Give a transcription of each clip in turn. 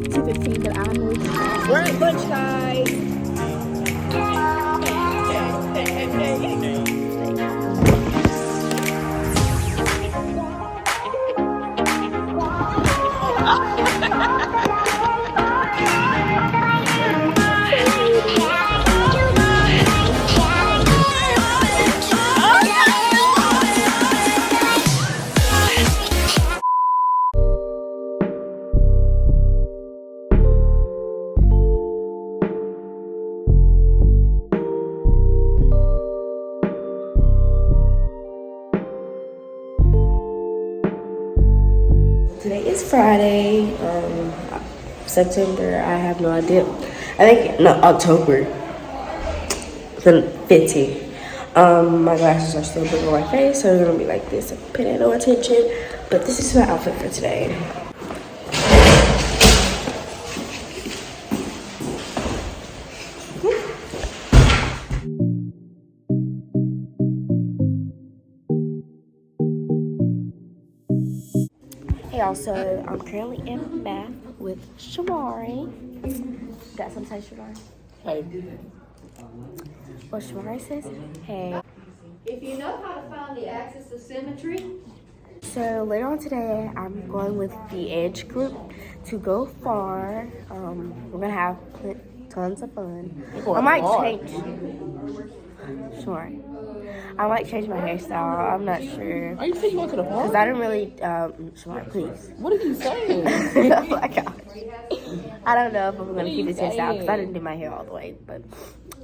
2:15, but I'm really tired. We're at lunch, guys. Today is Friday, September, I have no idea. I think, no, October the 15th. My glasses are still big on my face, so they're gonna be like this, paying no attention. But this is my outfit for today. Hey y'all, so I'm currently in math with Sh$Mari. Got something to say, Sh$Mari? Hey. Well, Sh$Mari says, hey. If you know how to find the axis of symmetry. So later on today, I'm going with the Edge group to go far. We're gonna have tons of fun. I might change. Sure. I might change my hairstyle. I'm not sure. Are you saying you went to the park? Because I didn't really, Sh$Mari, please. What are you saying? Oh my gosh. I don't know if I'm going to keep this hairstyle because I didn't do my hair all the way, but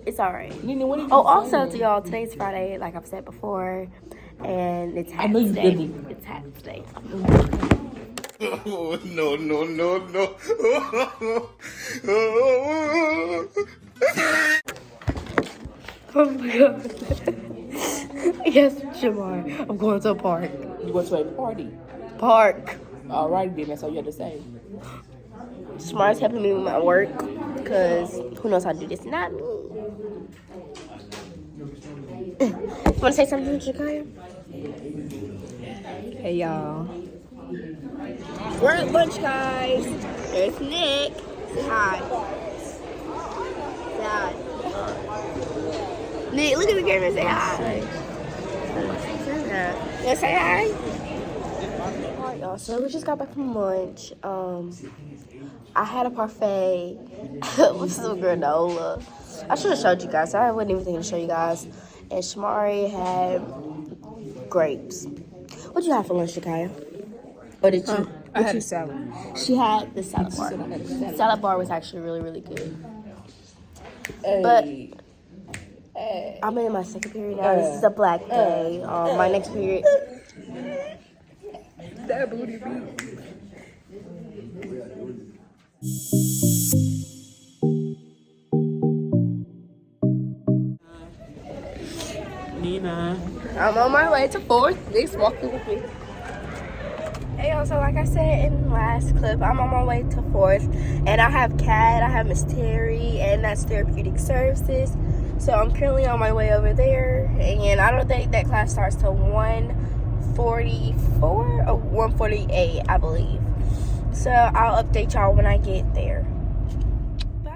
it's all right. Nina, what did you Oh, say? also to y'all, today's Friday, like I've said before, and it's Hats Day. It's Hats Day. Oh, no, no, no, no. Oh my god. Yes, Sh$Mari, I'm going to a park. You went to a party. Park. All right, then. That's all you had to say. Sh$Mari's helping me with my work because who knows how to do this? Not me. You want to say something, Jakaya? Hey y'all. We're at lunch, guys. There's Nick. Say hi. Say hi. Nick, look at the camera and say hi. Yeah, say hi. Alright, y'all. So we just got back from lunch. I had a parfait with some granola. I should have showed you guys. I wasn't even thinking to show you guys. And Sh$Mari had grapes. What'd you have for lunch, Jakaya? Or did you? I had a salad. She had the salad bar. Salad bar was actually really, really good. Hey. But I'm in my second period now. This is a black day. My next period. That booty beat. Nina. I'm on my way to 4th. Nick's walking with me. Hey, y'all, so like I said in the last clip, I'm on my way to 4th. And I have Kat, I have Miss Terry, and that's Therapeutic Services. So I'm currently on my way over there. And I don't think that class starts till 1:44 or 1:48, I believe. So I'll update y'all when I get there. Bye.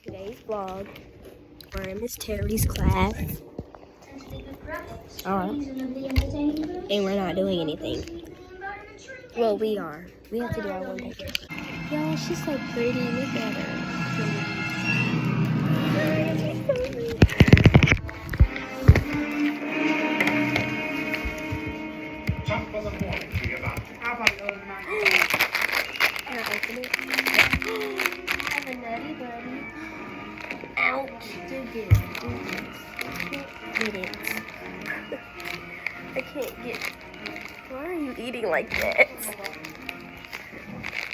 Today's vlog, we're in Miss Terry's class. Alright. And we're not doing anything. Well, we are. We have to do our one thing. Y'all, she's so pretty. Look at her. Can I open it? I have a nutty buddy. Ouch. Do this. Do this. I can't get it. I can't get. Why are you eating like that?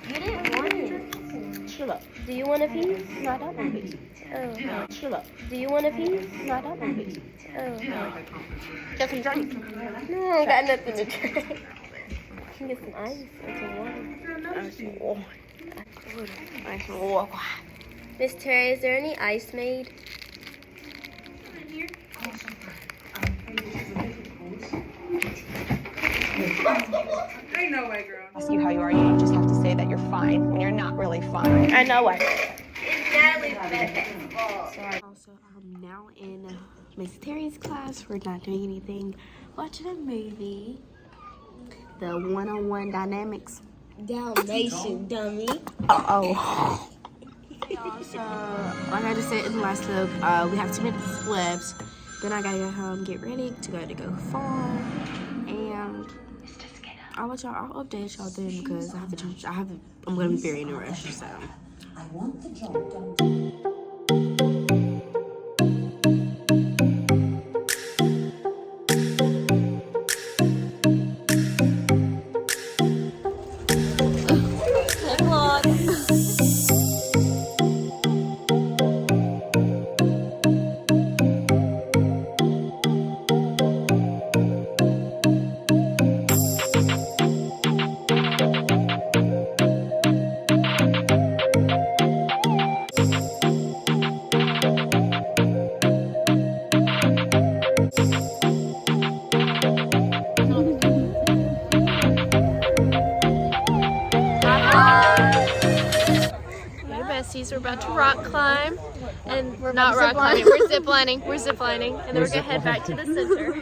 You didn't want it. Chill up. Do you want a piece? No, I don't want a piece. Oh. Chill up. Do you want a piece? No, I don't want a piece. Oh. Get some drink. No, I got nothing to drink. You can get some ice or some water. Ice and water. Miss Terry, is there any ice made? you are. You don't just have to say that you're fine when you're not really fine. I know what. Also, I'm now in Miss Terry's class. We're not doing anything. Watching a movie. The one-on-one dynamics. Dalmatian dummy. Uh-oh. So, like I just said in the last clip, we have 2 minutes left. Then I gotta go home, get ready to go fall. And I'll update y'all then because I'm gonna be very in a rush, so. I want the job done. We're about to rock climb, and we're not rock climbing. We're zip lining. We're zip lining, and then we're gonna head back to the center.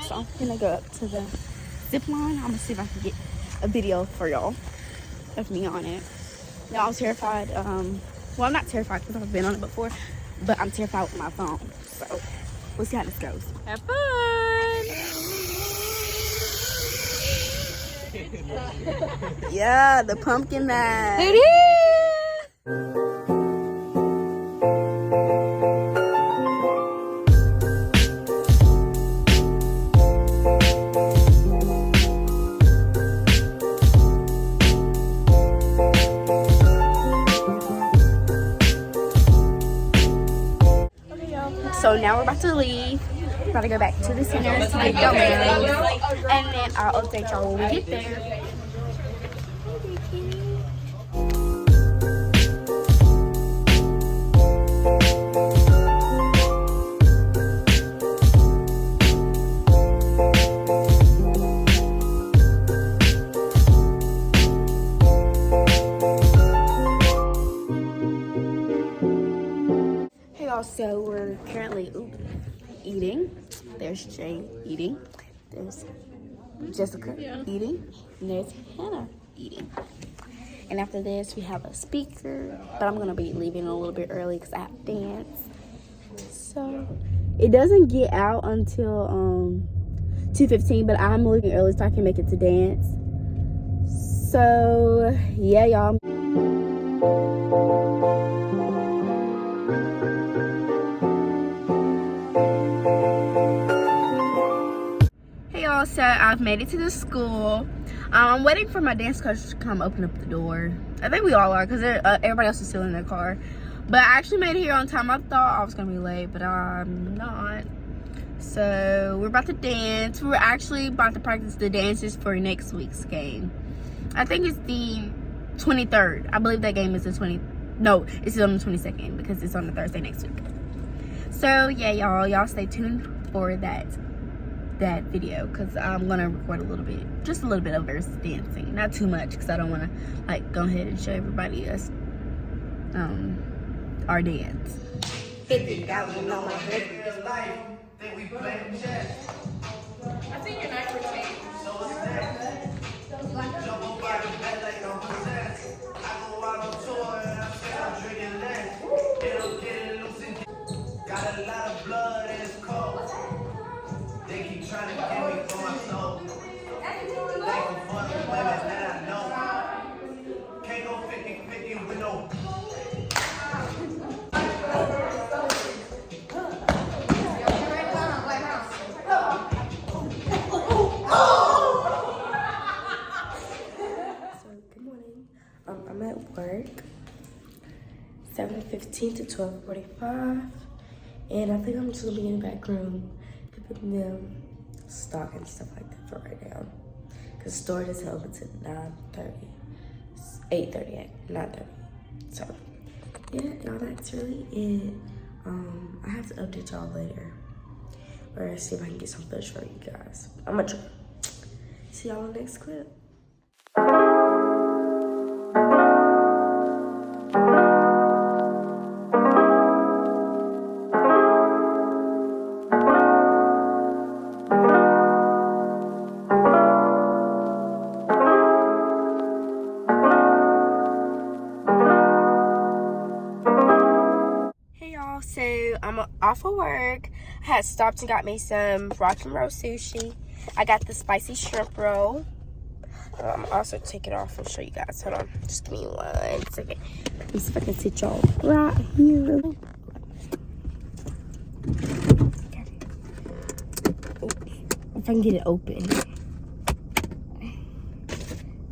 So I'm gonna go up to the zip line. I'm gonna see if I can get a video for y'all of me on it. Y'all, I'm terrified. Well, I'm not terrified because I've been on it before, but I'm terrified with my phone. So we'll see how this goes. Have fun! Yeah, the pumpkin mask. So now we're about to leave. We're about to go back to the center to make domains, and then I'll update y'all when we get there. So we're currently eating. There's Jay eating. There's Jessica eating. And there's Hannah eating. And after this, we have a speaker. But I'm going to be leaving a little bit early because I have dance. So it doesn't get out until 2:15. But I'm leaving early so I can make it to dance. So yeah, y'all. So I've made it to the school. I'm waiting for my dance coach to come open up the door. I think we all are because everybody else is still in their car. But I actually made it here on time. I thought I was gonna be late, but I'm not. So we're about to dance. We're actually about to practice the dances for next week's game. I think it's the 23rd. I believe that game is the 20th. No, it's on the 22nd because it's on the Thursday next week. So yeah, y'all stay tuned for that video because I'm gonna record just a little bit of us dancing, not too much because I don't want to like go ahead and show everybody us our dance. 50,000 on my head. I think you're nice for Tates. Got a lot of blood and it's cold. They keep trying to get me going slow. Thankful for the women that I know. Can't go 50-50 with no. So good morning. I'm at work. 7:15 to 12:45. And I think I'm just gonna be in the back room giving them stock and stuff like that for right now. Cause store is open to 9:30, 8:30, 9:30. So yeah, y'all, that's really it. I have to update y'all later, or see if I can get some footage for you guys. I'm gonna try. See y'all in the next clip. off of work. I had stopped and got me some rock and roll sushi. I got the spicy shrimp roll. I'm also take it off and show you guys. Hold on, just give me 1 second. Let me see if I can sit y'all right here. If I can get it open.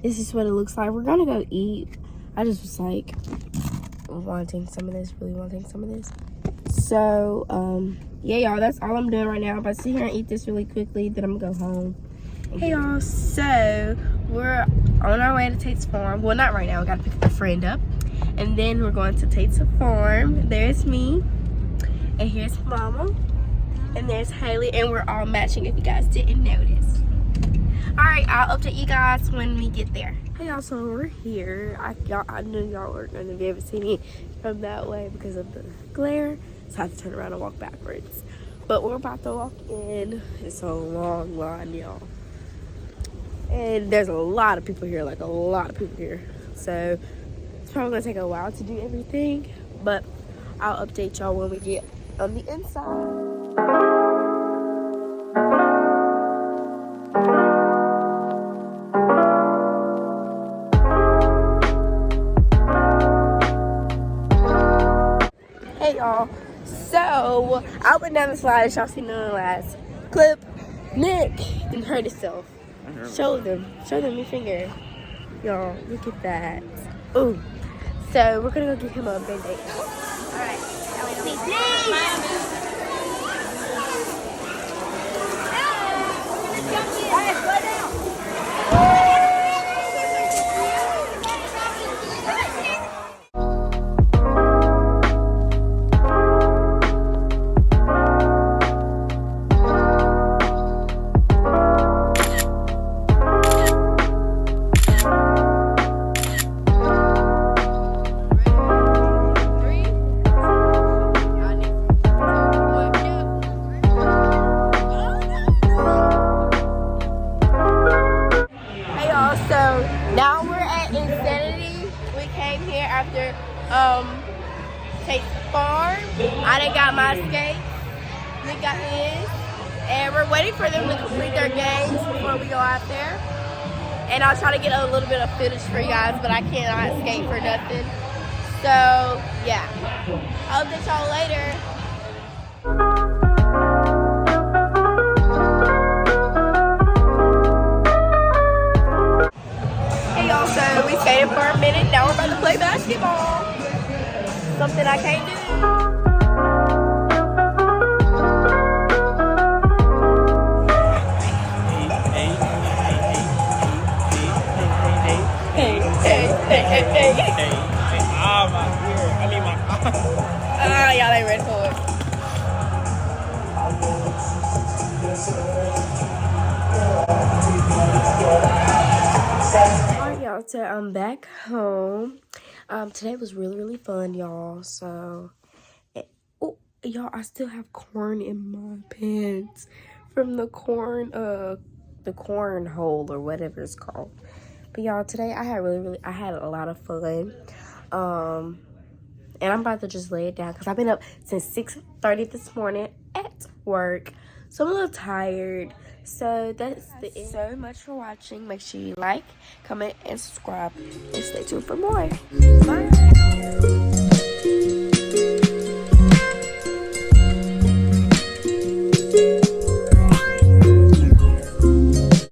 This is what it looks like. We're gonna go eat. I just was like wanting some of this, really wanting some of this. So yeah, y'all, that's all I'm doing right now. I'm about to sit here and eat this really quickly, then I'm gonna go home. Hey y'all, so we're on our way to Tate's farm. Well, not right now, we gotta pick a friend up, and then we're going to Tate's farm. There's me, and here's Mama, and there's Haley, and we're all matching if you guys didn't notice. All right, I'll update you guys when we get there. Hey y'all, so we're here. I knew y'all weren't gonna be able to see me from that way because of the glare, so I have to turn around and walk backwards. But we're about to walk in. It's a long line, y'all. And there's a lot of people here, like a lot of people here. So it's probably gonna take a while to do everything, but I'll update y'all when we get on the inside. Hey y'all, so I went down the slide as y'all seen in the last clip. Nick didn't hurt himself. Show them your finger. Y'all, look at that. Ooh. So we're gonna go get him a band-aid. Alright. Now we're at Insanity. We came here after Tate's farm. I done got my skates. Nick got his. And we're waiting for them to complete their games before we go out there. And I'll try to get a little bit of footage for you guys, but I cannot skate for nothing. So yeah, I'll update y'all later. So we skated for a minute, now we're about to play basketball. Something I can't do. Hey. Ah, my ear. I mean my eye. Y'all ain't ready for it. Y'all, so I'm back home. Today was really fun, y'all. So oh y'all, I still have corn in my pants from the corn hole or whatever it's called. But y'all, today I had a lot of fun. And I'm about to just lay it down because I've been up since 6:30 this morning at work, so I'm a little tired. So that's the end. So much for watching. Make sure you like, comment, and subscribe, and stay tuned for more. Bye.